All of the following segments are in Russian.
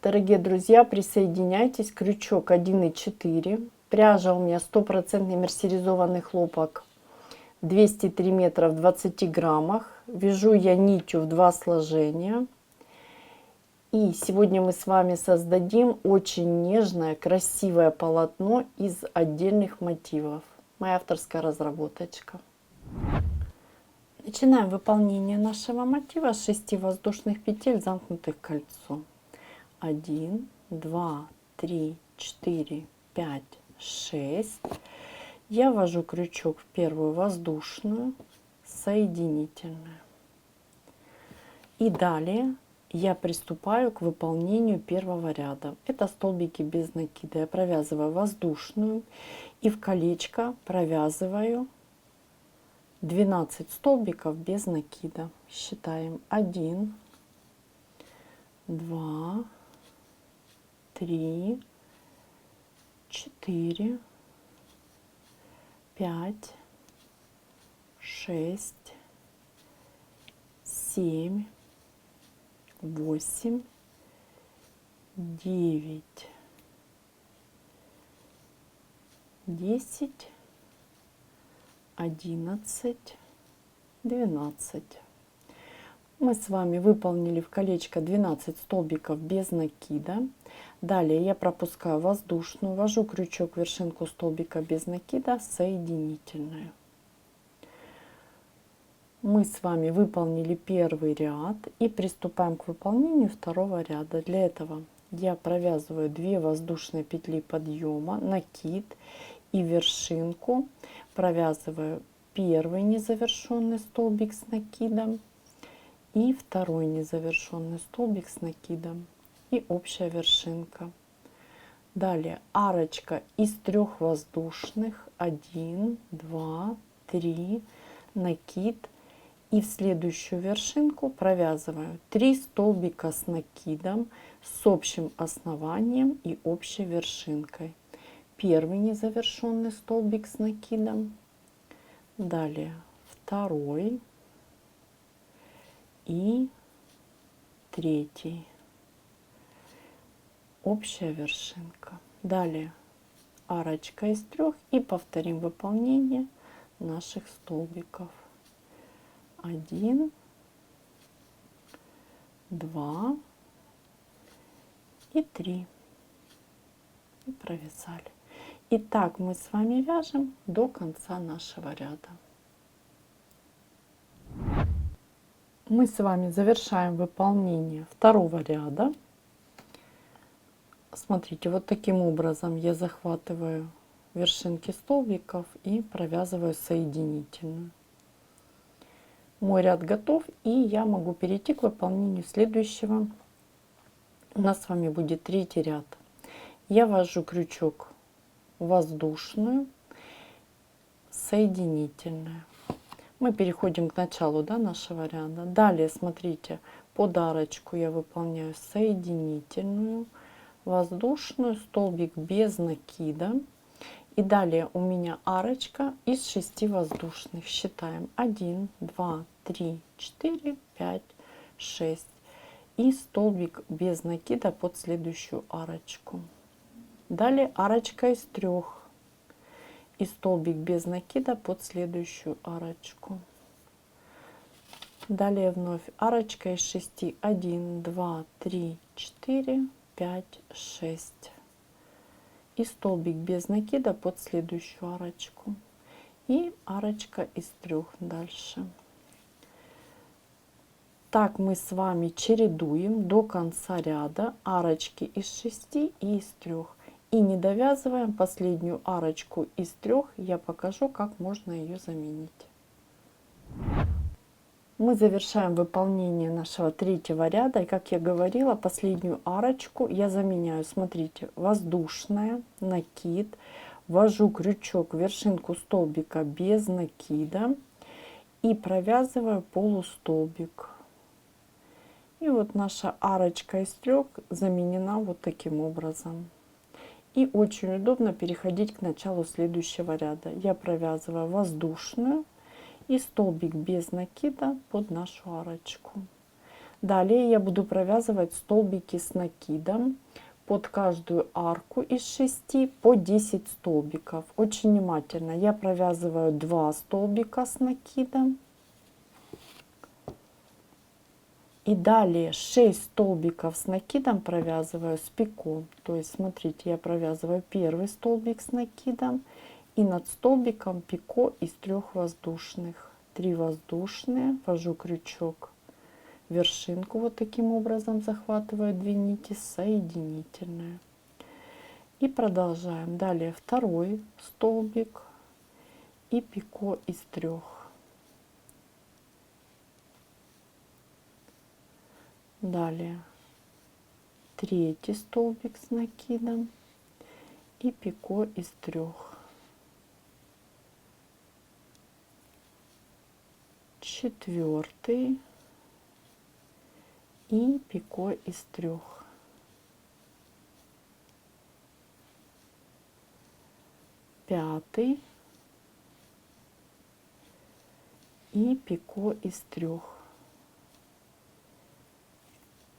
Дорогие друзья, присоединяйтесь. Крючок 1,4. Пряжа у меня 100% мерсеризованный хлопок 203 метра в 20 граммах. Вяжу я нитью в 2 сложения. И сегодня мы с вами создадим очень нежное, красивое полотно из отдельных мотивов. Моя авторская разработочка. Начинаем выполнение нашего мотива с 6 воздушных петель, замкнутых кольцом. 1, 2, 3, 4, 5, 6. Я ввожу крючок в первую воздушную, соединительную. И далее я приступаю к выполнению первого ряда. Это столбики без накида. Я провязываю воздушную и в колечко провязываю 12 столбиков без накида. Считаем 1, 2, 3, 4, 5, 6, 7, 8, 9, 10, 11, 12. Мы с вами выполнили в колечко 12 столбиков без накида. Далее я пропускаю воздушную, ввожу крючок в вершинку столбика без накида, соединительную. Мы с вами выполнили первый ряд и приступаем к выполнению второго ряда. Для этого я провязываю 2 воздушные петли подъема, накид и вершинку. Провязываю первый незавершенный столбик с накидом и второй незавершенный столбик с накидом и общая вершинка. Далее арочка из 3 воздушных, 1, 2, 3, накид, и в следующую вершинку провязываю 3 столбика с накидом с общим основанием и общей вершинкой. Первый незавершенный столбик с накидом, далее второй и третий, общая вершинка. Далее арочка из 3 и повторим выполнение наших столбиков. 1, 2 и 3. И провязали. И так мы с вами вяжем до конца нашего ряда. Мы с вами завершаем выполнение второго ряда. Смотрите, вот таким образом я захватываю вершинки столбиков и провязываю соединительную. Мой ряд готов, и я могу перейти к выполнению следующего. У нас с вами будет третий ряд. Я ввожу крючок в воздушную, соединительную. Мы переходим к началу, нашего ряда. Далее, смотрите, под арочку я выполняю соединительную, воздушную, столбик без накида. И далее у меня арочка из 6 воздушных. Считаем 1, 2, 3, 4, 5, 6. И столбик без накида под следующую арочку. Далее арочка из 3. И столбик без накида под следующую арочку. Далее вновь арочка из 6. 1, 2, 3, 4, 5, 6. И столбик без накида под следующую арочку. И арочка из 3 дальше. Так мы с вами чередуем до конца ряда арочки из 6 и из 3. И не довязываем последнюю арочку из 3. Я покажу, как можно ее заменить. Мы завершаем выполнение нашего третьего ряда. И как я говорила, последнюю арочку я заменяю. Смотрите, воздушная, накид. Ввожу крючок в вершинку столбика без накида. И провязываю полустолбик. И вот наша арочка из 3 заменена вот таким образом. И очень удобно переходить к началу следующего ряда. Я провязываю воздушную и столбик без накида под нашу арочку. Далее я буду провязывать столбики с накидом под каждую арку из 6 по 10 столбиков. Очень внимательно. Я провязываю 2 столбика с накидом. И далее 6 столбиков с накидом провязываю с пико. То есть смотрите, я провязываю первый столбик с накидом и над столбиком пико из 3 воздушных. 3 воздушные, ввожу крючок, вершинку вот таким образом захватываю 2 нити, соединительная. И продолжаем. Далее второй столбик и пико из 3. Далее третий столбик с накидом и пико из 3. Четвертый и пико из 3. Пятый и пико из 3.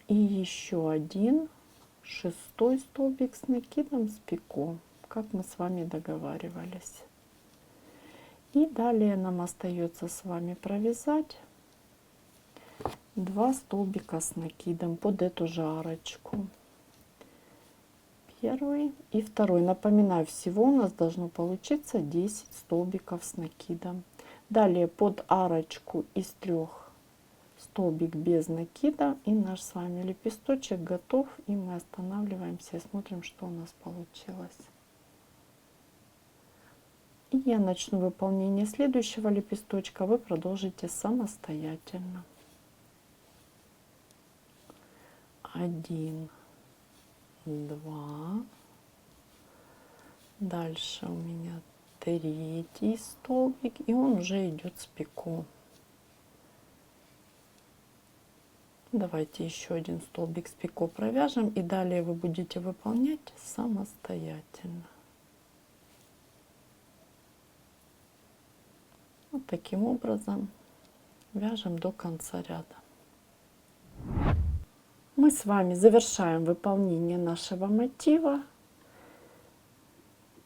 И еще один шестой столбик с накидом с пико, как мы с вами договаривались. И далее нам остается с вами провязать 2 столбика с накидом под эту же арочку. Первый и второй. Напоминаю, всего у нас должно получиться 10 столбиков с накидом. Далее под арочку из 3 столбик без накида, и наш с вами лепесточек готов. И мы останавливаемся и смотрим, что у нас получилось. И я начну выполнение следующего лепесточка, вы продолжите самостоятельно. 1, 2, дальше у меня третий столбик, и он уже идет с пико. Давайте еще один столбик с пико провяжем, и далее вы будете выполнять самостоятельно. Вот таким образом вяжем до конца ряда. Мы с вами завершаем выполнение нашего мотива.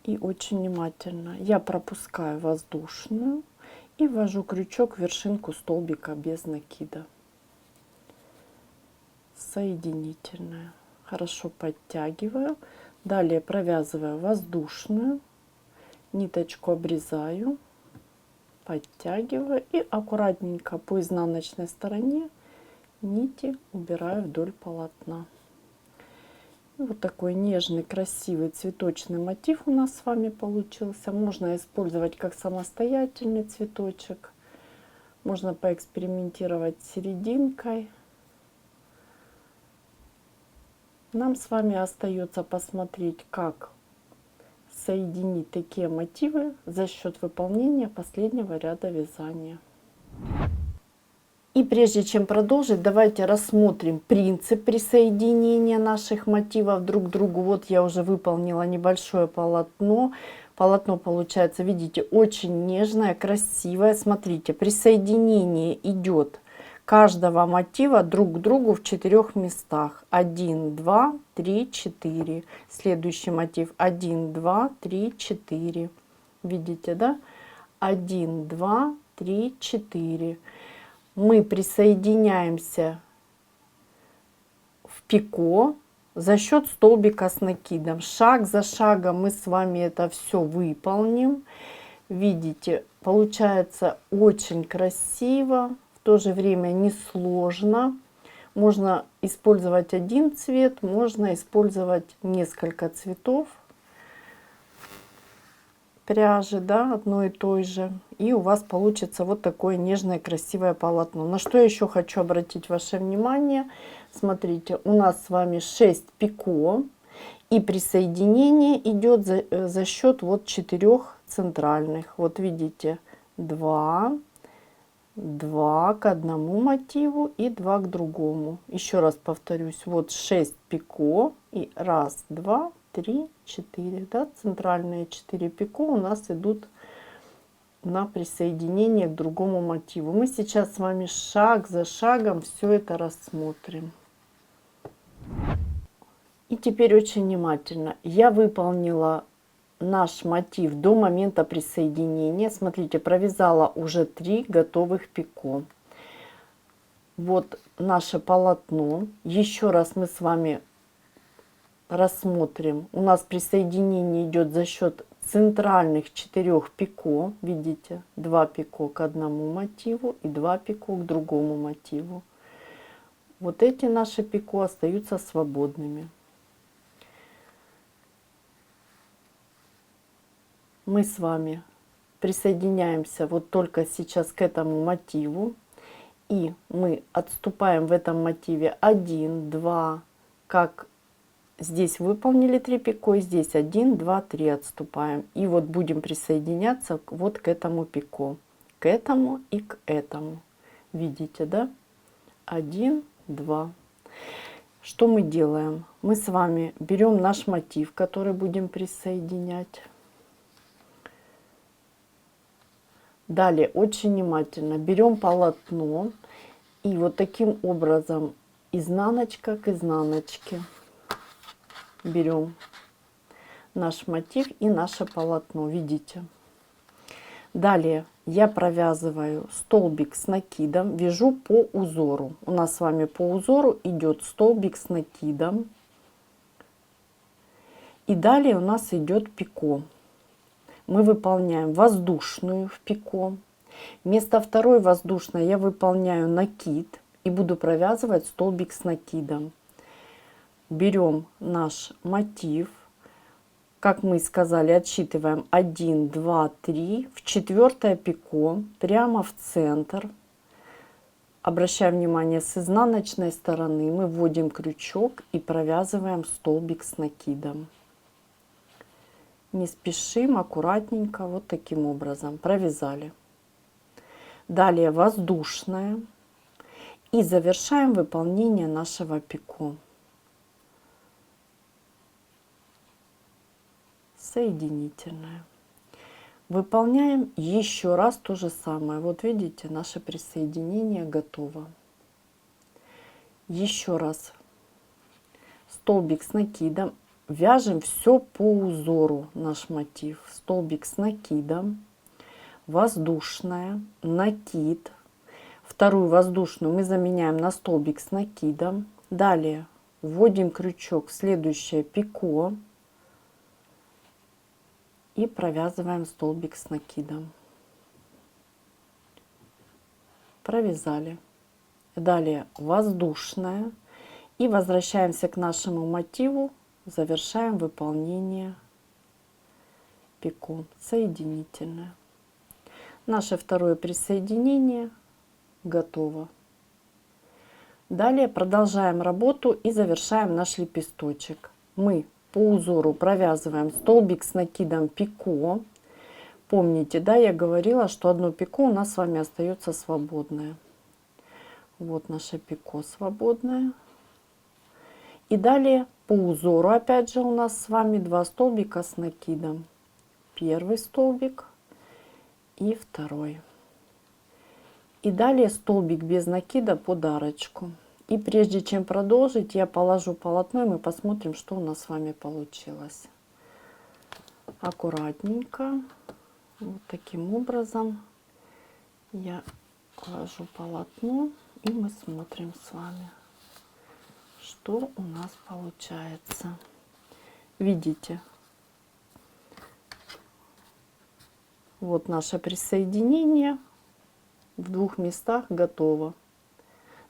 И очень внимательно я пропускаю воздушную и ввожу крючок в вершинку столбика без накида. Соединительная. Хорошо подтягиваю. Далее провязываю воздушную, ниточку обрезаю, подтягиваю и аккуратненько по изнаночной стороне нити убираю вдоль полотна. Вот такой нежный, красивый цветочный мотив у нас с вами получился. Можно использовать как самостоятельный цветочек, можно поэкспериментировать с серединкой. Нам с вами остается посмотреть, как соединить такие мотивы за счет выполнения последнего ряда вязания. И прежде чем продолжить, давайте рассмотрим принцип присоединения наших мотивов друг к другу. Вот я уже выполнила небольшое полотно. Полотно получается, видите, очень нежное, красивое. Смотрите, присоединение идет каждого мотива друг к другу в 4 местах. 1, 2, 3, 4. Следующий мотив 1, 2, 3, 4. Видите, да? 1, 2, 3, 4. Мы присоединяемся в пико за счет столбика с накидом. Шаг за шагом мы с вами это все выполним. Видите, получается очень красиво, в то же время несложно. Можно использовать один цвет, можно использовать несколько цветов пряжи, да, одной и той же, и у вас получится вот такое нежное красивое полотно. На что я еще хочу обратить ваше внимание: смотрите, у нас с вами 6 пико, и присоединение идет за счет вот 4 центральных. Вот видите, 2 к одному мотиву и 2 к другому. Еще раз повторюсь, вот 6 пико и 1, 2, 3, 4, да, центральные 4 пико у нас идут на присоединение к другому мотиву. Мы сейчас с вами шаг за шагом все это рассмотрим. И теперь очень внимательно. Я выполнила наш мотив до момента присоединения. Смотрите, провязала уже 3 готовых пико. Вот наше полотно. Еще раз мы с вами рассмотрим. У нас присоединение идет за счет центральных 4 пико. Видите, 2 пико к одному мотиву и 2 пико к другому мотиву. Вот эти наши пико остаются свободными. Мы с вами присоединяемся вот только сейчас к этому мотиву. И мы отступаем в этом мотиве 1, 2, как здесь выполнили 3 пико, здесь 1, 2, 3 отступаем. И вот будем присоединяться вот к этому пико, к этому и к этому. Видите, да? 1, 2. Что мы делаем? Мы с вами берем наш мотив, который будем присоединять. Далее очень внимательно берем полотно и вот таким образом изнаночка к изнаночке берем наш мотив и наше полотно, видите. Далее я провязываю столбик с накидом, вяжу по узору. У нас с вами по узору идет столбик с накидом. И далее у нас идет пико. Мы выполняем воздушную в пико. Вместо второй воздушной я выполняю накид и буду провязывать столбик с накидом. Берем наш мотив, как мы сказали, отсчитываем 1, 2, 3, в 4 пико, прямо в центр. Обращаем внимание, с изнаночной стороны мы вводим крючок и провязываем столбик с накидом. Не спешим, аккуратненько, вот таким образом провязали. Далее воздушная. И завершаем выполнение нашего пико. Соединительная. Выполняем еще раз то же самое. Вот видите, наше присоединение готово. Еще раз. Столбик с накидом. Вяжем все по узору наш мотив. Столбик с накидом, воздушная, накид. Вторую воздушную мы заменяем на столбик с накидом. Далее вводим крючок в следующее пико и провязываем столбик с накидом. Провязали. Далее воздушная и возвращаемся к нашему мотиву. Завершаем выполнение пико. Соединительное. Наше второе присоединение готово. Далее продолжаем работу и завершаем наш лепесточек. Мы по узору провязываем столбик с накидом пико. Помните, да, я говорила, что одно пико у нас с вами остается свободное. Вот наше пико свободное. И далее по узору опять же у нас с вами 2 столбика с накидом. Первый столбик и второй. И далее столбик без накида под арочку. И прежде чем продолжить, я положу полотно и мы посмотрим, что у нас с вами получилось. Аккуратненько, вот таким образом я ложу полотно и мы смотрим с вами, что у нас получается. Видите, вот наше присоединение в 2 местах готово.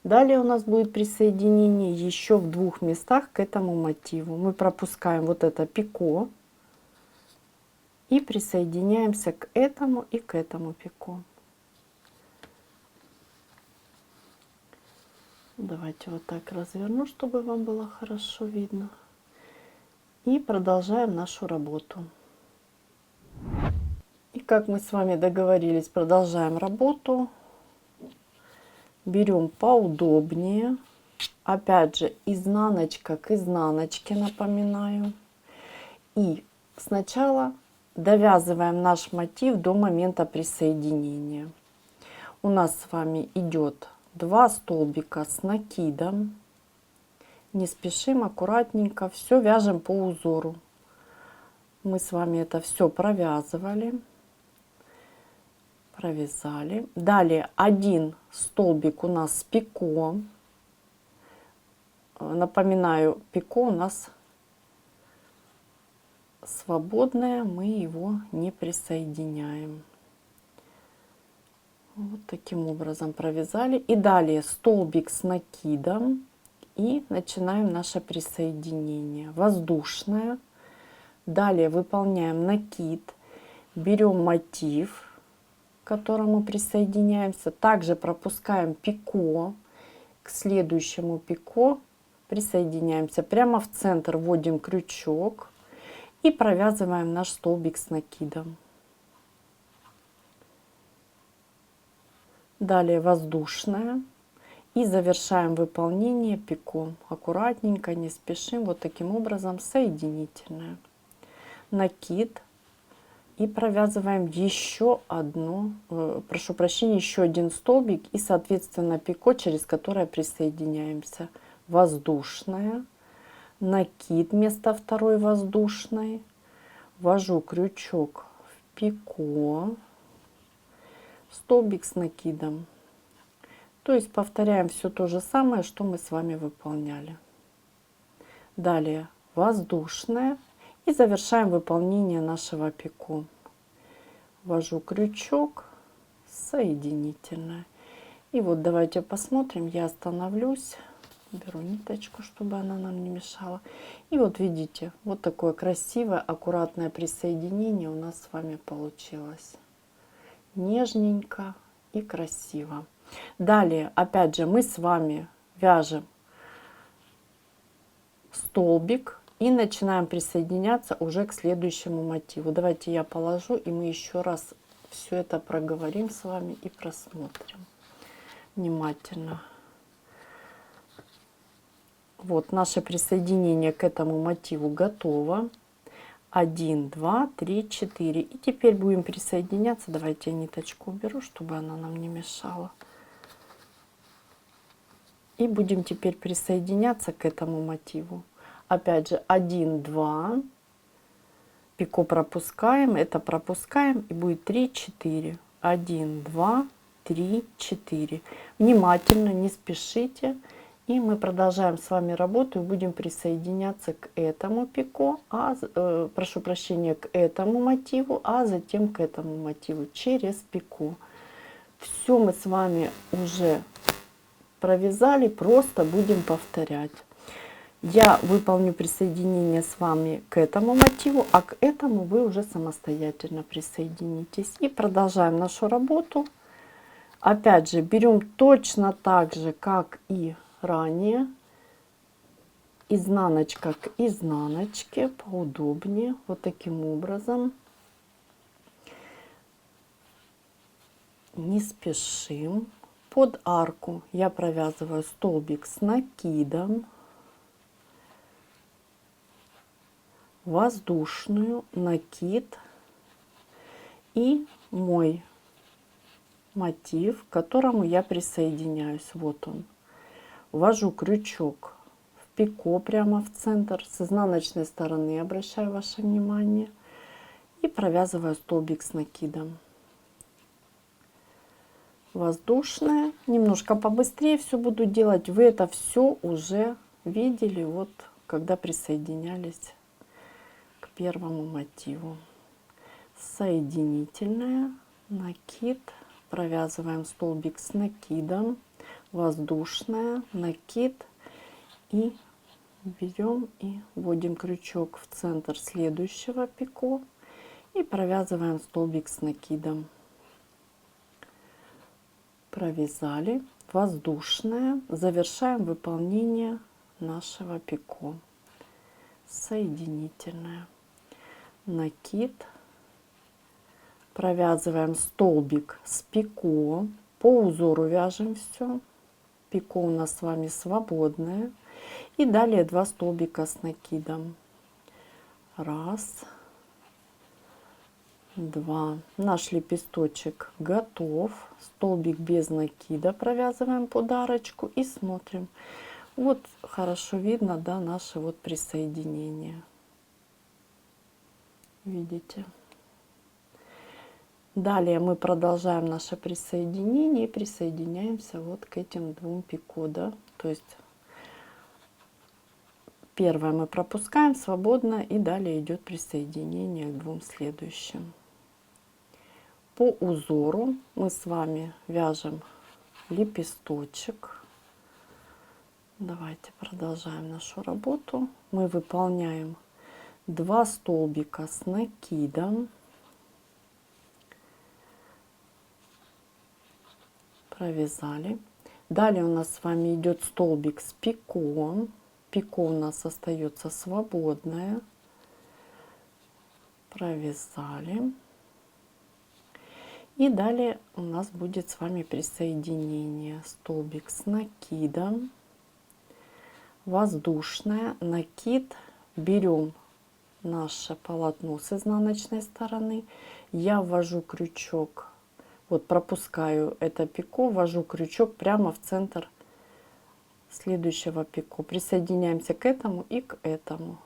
Далее у нас будет присоединение еще в 2 местах к этому мотиву. Мы пропускаем вот это пико и присоединяемся к этому и к этому пико. Давайте вот так разверну, чтобы вам было хорошо видно. И продолжаем нашу работу. И как мы с вами договорились, продолжаем работу. Берем поудобнее. Опять же, изнаночка к изнаночке, напоминаю. И сначала довязываем наш мотив до момента присоединения. У нас с вами идет 2 столбика с накидом. Не спешим, аккуратненько все вяжем по узору. Мы с вами это все провязывали, провязали. Далее 1 столбик у нас с пико. Напоминаю, пико у нас свободное, мы его не присоединяем. Вот таким образом провязали. И далее столбик с накидом. И начинаем наше присоединение. Воздушное. Далее выполняем накид. Берем мотив, к которому присоединяемся. Также пропускаем пико. К следующему пико присоединяемся. Прямо в центр вводим крючок. И провязываем наш столбик с накидом. Далее воздушная. И завершаем выполнение пико. Аккуратненько, не спешим. Вот таким образом соединительная. Накид. И провязываем еще еще один столбик. И, соответственно, пико, через которое присоединяемся. Воздушная. Накид вместо второй воздушной. Ввожу крючок в пико. Столбик с накидом. То есть повторяем все то же самое, что мы с вами выполняли. Далее воздушная. И завершаем выполнение нашего пико. Ввожу крючок, соединительная. И вот давайте посмотрим. Я остановлюсь. Беру ниточку, чтобы она нам не мешала. И вот видите, вот такое красивое, аккуратное присоединение у нас с вами получилось. Нежненько и красиво. Далее, опять же, мы с вами вяжем столбик и начинаем присоединяться уже к следующему мотиву. Давайте я положу, и мы еще раз все это проговорим с вами и просмотрим внимательно. Вот наше присоединение к этому мотиву готово. 1, 2, 3, 4. И теперь будем присоединяться. Давайте я ниточку уберу, чтобы она нам не мешала. И будем теперь присоединяться к этому мотиву. Опять же 1, 2. Пико пропускаем. Это пропускаем. И будет 3, 4. 1, 2, 3, 4. Внимательно, не спешите. И мы продолжаем с вами работу и будем присоединяться к этому пико, прошу прощения, к этому мотиву, а затем к этому мотиву через пико. Все мы с вами уже провязали, просто будем повторять. Я выполню присоединение с вами к этому мотиву, а к этому вы уже самостоятельно присоединитесь. И продолжаем нашу работу. Опять же, берем точно так же, как и ранее, изнаночка к изнаночке, поудобнее, вот таким образом. Не спешим. Под арку я провязываю столбик с накидом, воздушную, накид и мой мотив, к которому я присоединяюсь. Вот он. Ввожу крючок в пико прямо в центр, с изнаночной стороны обращаю ваше внимание, и провязываю столбик с накидом. Воздушная, немножко побыстрее все буду делать. Вы это все уже видели, вот когда присоединялись к первому мотиву. Соединительная, накид, провязываем столбик с накидом. Воздушная, накид, и берем и вводим крючок в центр следующего пико и провязываем столбик с накидом. Провязали. Воздушная. Завершаем выполнение нашего пико. Соединительная. Накид. Провязываем столбик с пико. По узору вяжем все. Пико у нас с вами свободное. И далее 2 столбика с накидом. 1, 2. Наш лепесточек готов. Столбик без накида провязываем под арочку и смотрим. Вот хорошо видно, да, наше вот присоединение. Видите? Далее мы продолжаем наше присоединение и присоединяемся вот к этим двум пико, да. То есть первое мы пропускаем свободно, и далее идет присоединение к двум следующим. По узору мы с вами вяжем лепесточек. Давайте продолжаем нашу работу. Мы выполняем 2 столбика с накидом. Провязали. Далее у нас с вами идет столбик с пико. Пико у нас остается свободное. Провязали. И далее у нас будет с вами присоединение. Столбик с накидом. Воздушная. Накид. Берем наше полотно с изнаночной стороны. Я ввожу крючок. Вот пропускаю это пико, ввожу крючок прямо в центр следующего пико. Присоединяемся к этому и к этому.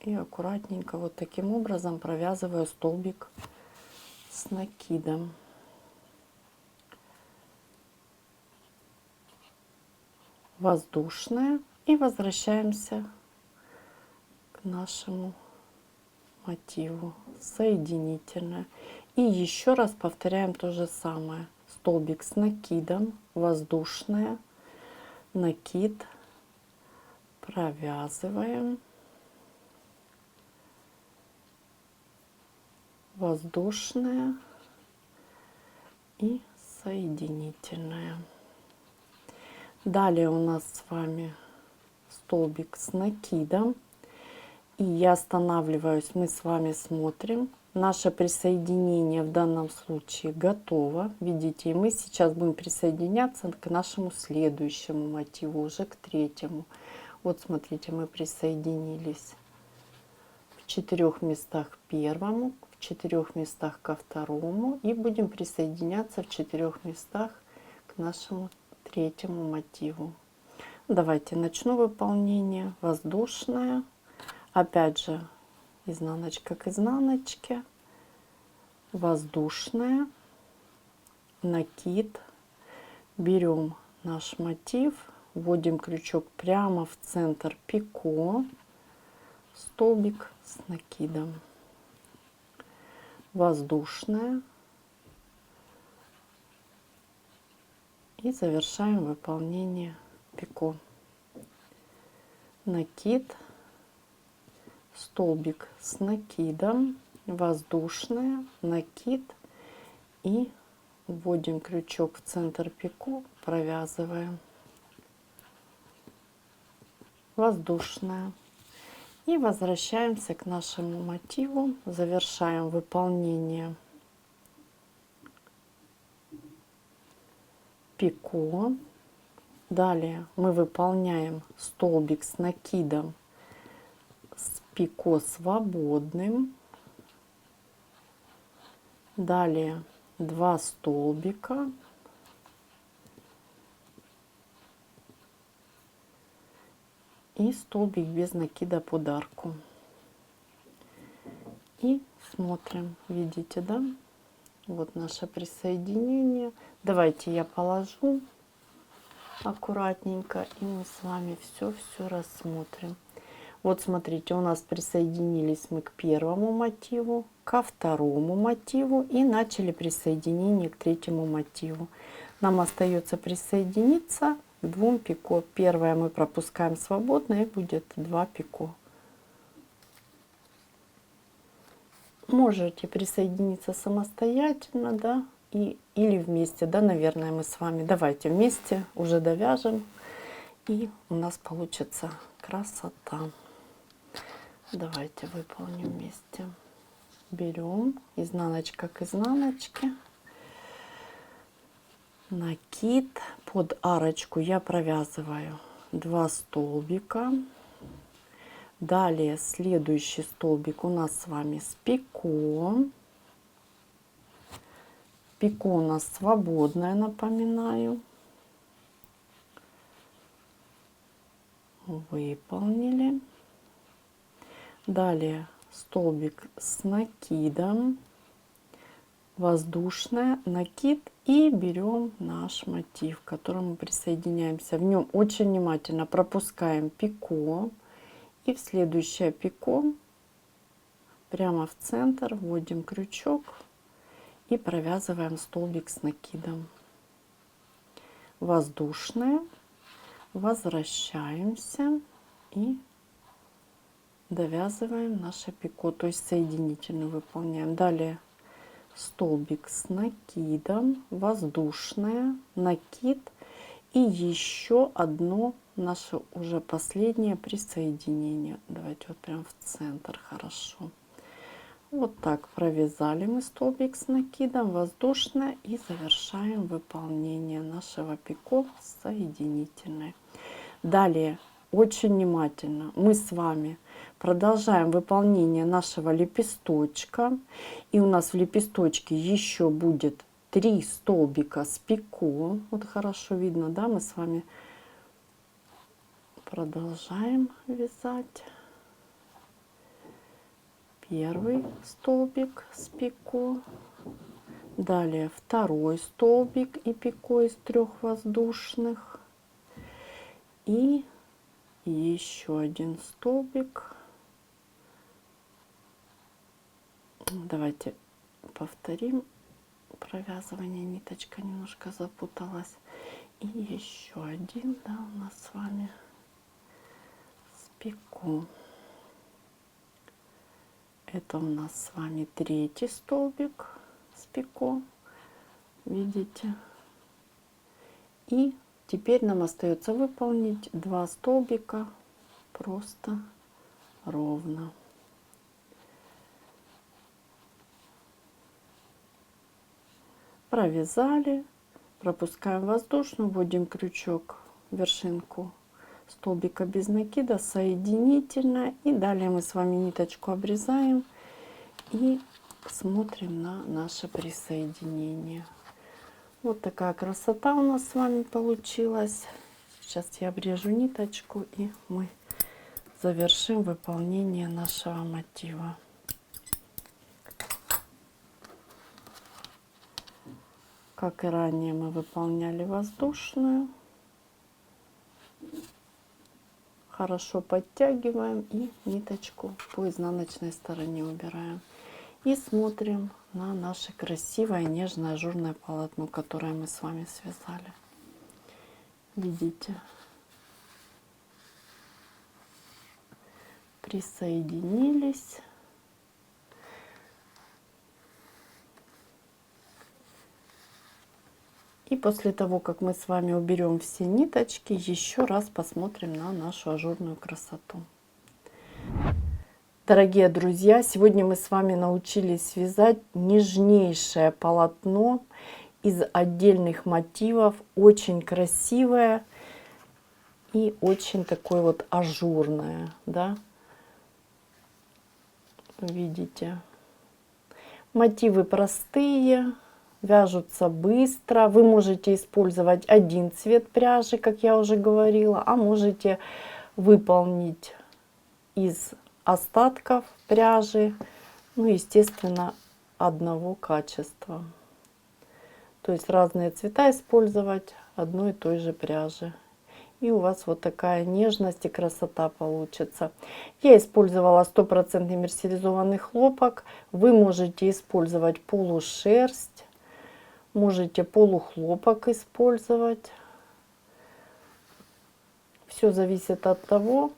И аккуратненько вот таким образом провязываю столбик с накидом. Воздушная. И возвращаемся к нашему мотиву. Соединительная. И еще раз повторяем то же самое. Столбик с накидом, воздушная, накид, провязываем, воздушная и соединительная. Далее у нас с вами столбик с накидом. И я останавливаюсь, мы с вами смотрим. Наше присоединение в данном случае готово. Видите, и мы сейчас будем присоединяться к нашему следующему мотиву, уже к третьему. Вот смотрите, мы присоединились в 4 местах к первому, в 4 местах ко второму. И будем присоединяться в 4 местах к нашему третьему мотиву. Давайте начну выполнение. Воздушная. Опять же, изнаночка к изнаночке, воздушная, накид, берем наш мотив, вводим крючок прямо в центр пико, столбик с накидом, воздушная и завершаем выполнение пико. Накид, столбик с накидом, воздушная, накид и вводим крючок в центр пико, провязываем, воздушная и возвращаемся к нашему мотиву, завершаем выполнение пико. Далее мы выполняем столбик с накидом, с пико свободным. Далее 2 столбика. И столбик без накида под арку. И смотрим, видите, да? Вот наше присоединение. Давайте я положу аккуратненько, и мы с вами все рассмотрим. Вот смотрите, у нас присоединились мы к первому мотиву, ко второму мотиву и начали присоединение к третьему мотиву. Нам остается присоединиться к 2 пико. Первое мы пропускаем свободно, и будет 2 пико. Можете присоединиться самостоятельно, да, или вместе, да, наверное, мы с вами. Давайте вместе уже довяжем, и у нас получится красота. Давайте выполним вместе. Берем изнаночка к изнаночке, накид, под арочку я провязываю 2 столбика. Далее следующий столбик у нас с вами с пико. пико у нас свободное, напоминаю. Выполнили. Далее столбик с накидом, воздушная, накид, и берем наш мотив, к которому присоединяемся. В нем очень внимательно пропускаем пико, и в следующее пико прямо в центр вводим крючок и провязываем столбик с накидом. Воздушная, возвращаемся и довязываем наше пико, то есть соединительную выполняем. Далее столбик с накидом, воздушная, накид, и еще одно наше уже последнее присоединение. Давайте вот прям в центр. Хорошо. Вот так провязали мы столбик с накидом, воздушная, и завершаем выполнение нашего пико соединительной. Далее очень внимательно мы с вами продолжаем выполнение нашего лепесточка. И у нас в лепесточке еще будет 3 столбика с пико. Вот хорошо видно, да? Мы с вами продолжаем вязать. Первый столбик с пико. Далее второй столбик и пико из 3 воздушных. И еще один столбик. Давайте повторим провязывание. Ниточка немножко запуталась. И еще один, да, у нас с вами с пико. Это у нас с вами 3-й столбик с пико. Видите? И теперь нам остается выполнить 2 столбика просто ровно. Провязали, пропускаем воздушную, вводим крючок в вершинку столбика без накида, соединительная, и далее мы с вами ниточку обрезаем и смотрим на наше присоединение. Вот такая красота у нас с вами получилась. Сейчас я обрежу ниточку, и мы завершим выполнение нашего мотива. Как и ранее, мы выполняли воздушную. Хорошо подтягиваем и ниточку по изнаночной стороне убираем. И смотрим на наше красивое нежное ажурное полотно, которое мы с вами связали. Видите? Присоединились. И после того, как мы с вами уберем все ниточки, еще раз посмотрим на нашу ажурную красоту. Дорогие друзья, сегодня мы с вами научились вязать нежнейшее полотно из отдельных мотивов, очень красивое и очень такое вот ажурное, да? Видите? Мотивы простые, вяжутся быстро. Вы можете использовать один цвет пряжи, как я уже говорила, а можете выполнить из остатков пряжи, ну, естественно, одного качества. То есть разные цвета использовать одной и той же пряжи. И у вас вот такая нежность и красота получится. Я использовала 100% мерсеризованный хлопок. Вы можете использовать полушерсть, можете полухлопок использовать. Все зависит от того,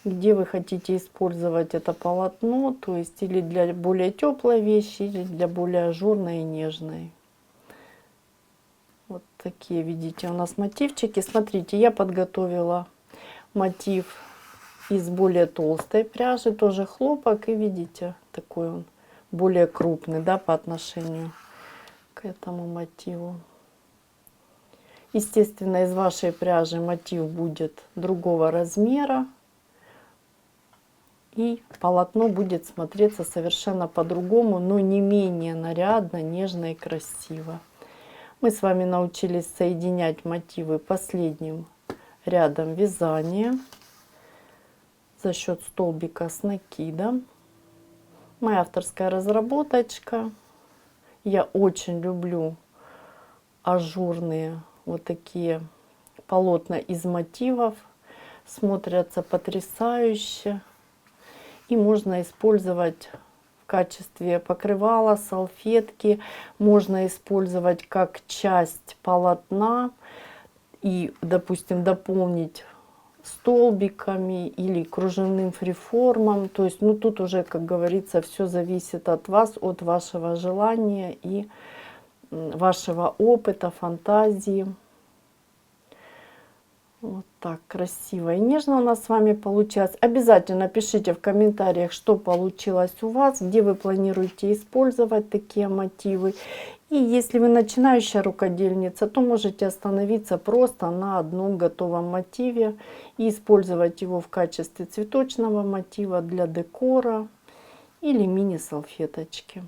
где вы хотите использовать это полотно, то есть или для более теплой вещи, или для более ажурной и нежной. Вот такие, видите, у нас мотивчики. Смотрите, я подготовила мотив из более толстой пряжи, тоже хлопок, и видите, такой он более крупный, да, по отношению к этому мотиву. Естественно, из вашей пряжи мотив будет другого размера. И полотно будет смотреться совершенно по-другому, но не менее нарядно, нежно и красиво. Мы с вами научились соединять мотивы последним рядом вязания за счет столбика с накидом. Моя авторская разработочка. Я очень люблю ажурные вот такие полотна из мотивов. Смотрятся потрясающе. И можно использовать в качестве покрывала, салфетки. Можно использовать как часть полотна и, допустим, дополнить столбиками или кружевным фриформом. То есть, ну, тут уже, как говорится, все зависит от вас, от вашего желания и вашего опыта, фантазии. Вот так красиво и нежно у нас с вами получилось. Обязательно пишите в комментариях, что получилось у вас, где вы планируете использовать такие мотивы. И если вы начинающая рукодельница, то можете остановиться просто на одном готовом мотиве и использовать его в качестве цветочного мотива для декора или мини-салфеточки.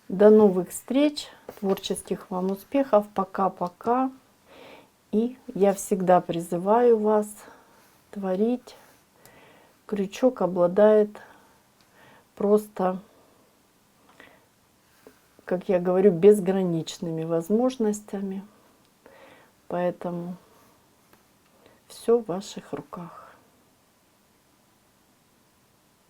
До новых встреч, творческих вам успехов, пока-пока. И я всегда призываю вас творить. Крючок обладает просто, как я говорю, безграничными возможностями. Поэтому все в ваших руках.